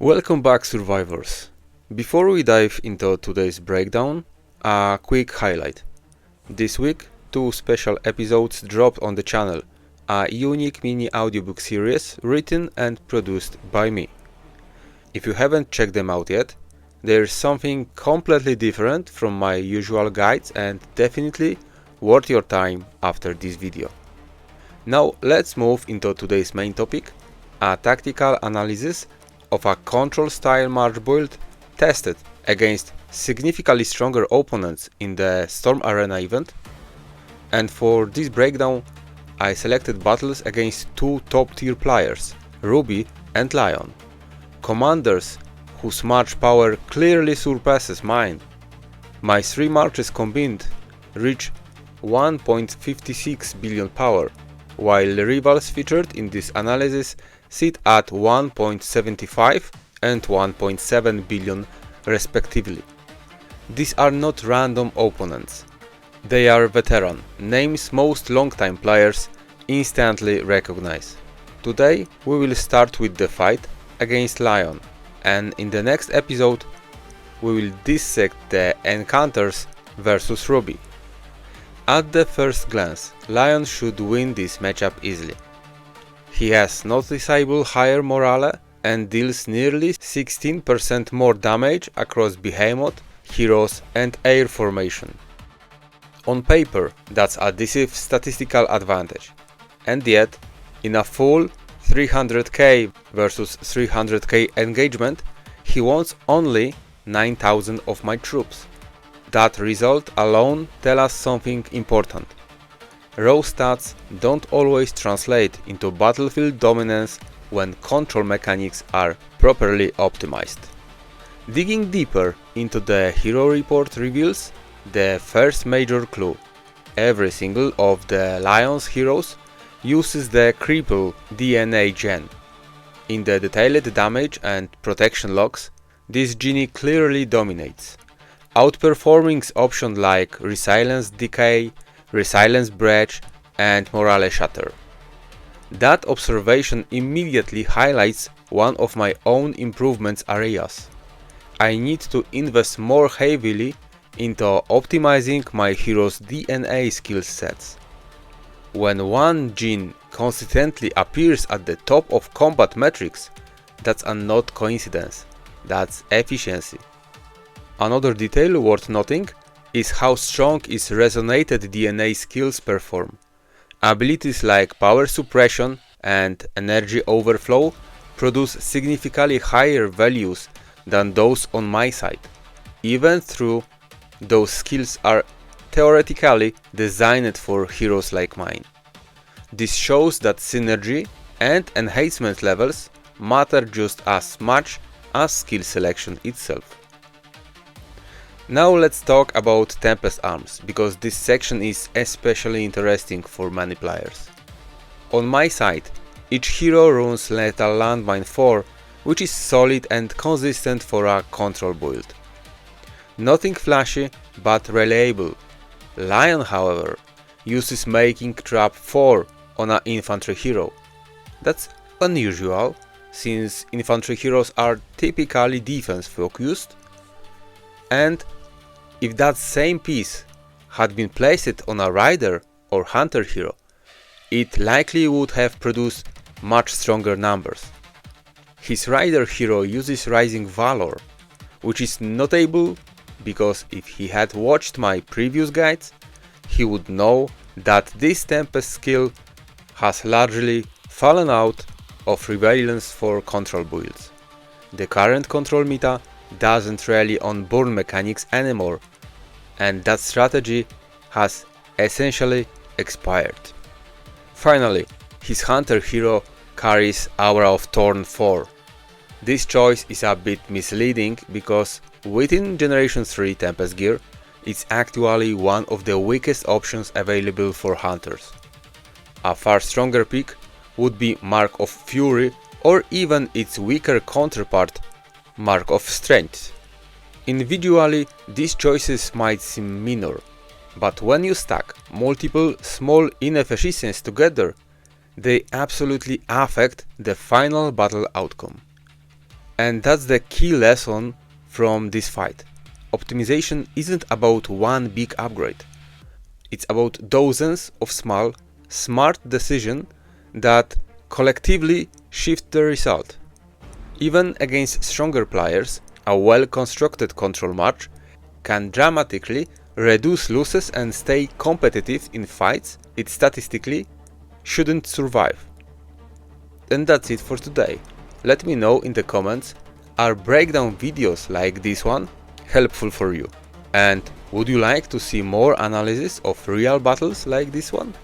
Welcome back, survivors. Before we dive into today's breakdown, a quick highlight. This week, 2 special episodes dropped on the channel, a unique mini audiobook series written and produced by me. If you haven't checked them out yet, there's something completely different from my usual guides and definitely worth your time after this video. Now let's move into today's main topic, a tactical analysis of a control style March build tested against significantly stronger opponents in the Storm Arena event. And for this breakdown, I selected battles against 2 top tier players, Ruby and Lion, commanders whose March power clearly surpasses mine. My 3 Marches combined reach 1.56 billion power, while the rivals featured in this analysis sit at 1.75 and 1.7 billion respectively. These are not random opponents. They are veteran names most longtime players instantly recognize. Today we will start with the fight against Lion, and in the next episode we will dissect the encounters versus Ruby. At the first glance, Lion should win this matchup easily. He has noticeable higher morale and deals nearly 16% more damage across Behemoth, Heroes and Air formation. On paper, that's a decisive statistical advantage, and yet, in a full 300k versus 300k engagement, he wants only 9,000 of my troops. That result alone tells us something important. Raw stats don't always translate into battlefield dominance when control mechanics are properly optimized. Digging deeper into the hero report reveals the first major clue. Every single of the Lion's heroes uses the Cripple DNA gen. In the detailed damage and protection logs, this gene clearly dominates, outperforming options like Resilience Decay, Resilience Breach and Morale Shatter. That observation immediately highlights one of my own improvements areas. I need to invest more heavily into optimizing my heroes' DNA skill sets. When one gene consistently appears at the top of combat metrics, that's not coincidence, that's efficiency. Another detail worth noting is how strong its resonated DNA skills perform. Abilities like power suppression and energy overflow produce significantly higher values than those on my side, even though those skills are theoretically designed for heroes like mine. This shows that synergy and enhancement levels matter just as much as skill selection itself. Now let's talk about Tempest Arms, because this section is especially interesting for many players. On my side, each hero runs Lethal Landmine 4, which is solid and consistent for a control build. Nothing flashy, but reliable. Lion, however, uses Making Trap 4 on an infantry hero. That's unusual, since infantry heroes are typically defense focused, and if that same piece had been placed on a rider or hunter hero, it likely would have produced much stronger numbers. His rider hero uses Rising Valor, which is notable because if he had watched my previous guides, he would know that this Tempest skill has largely fallen out of prevalence for control builds. The current control meta doesn't rely on burn mechanics anymore, and that strategy has essentially expired. Finally, his hunter hero carries Aura of Thorn 4. This choice is a bit misleading because within Generation 3 Tempest gear, it's actually one of the weakest options available for hunters. A far stronger pick would be Mark of Fury or even its weaker counterpart, Mark of Strength. Individually, these choices might seem minor, but when you stack multiple small inefficiencies together, they absolutely affect the final battle outcome. And that's the key lesson from this fight. Optimization isn't about one big upgrade. It's about dozens of small, smart decisions that collectively shift the result. Even against stronger players, a well-constructed control match can dramatically reduce losses and stay competitive in fights it statistically shouldn't survive. And that's it for today. Let me know in the comments, are breakdown videos like this one helpful for you? And would you like to see more analysis of real battles like this one?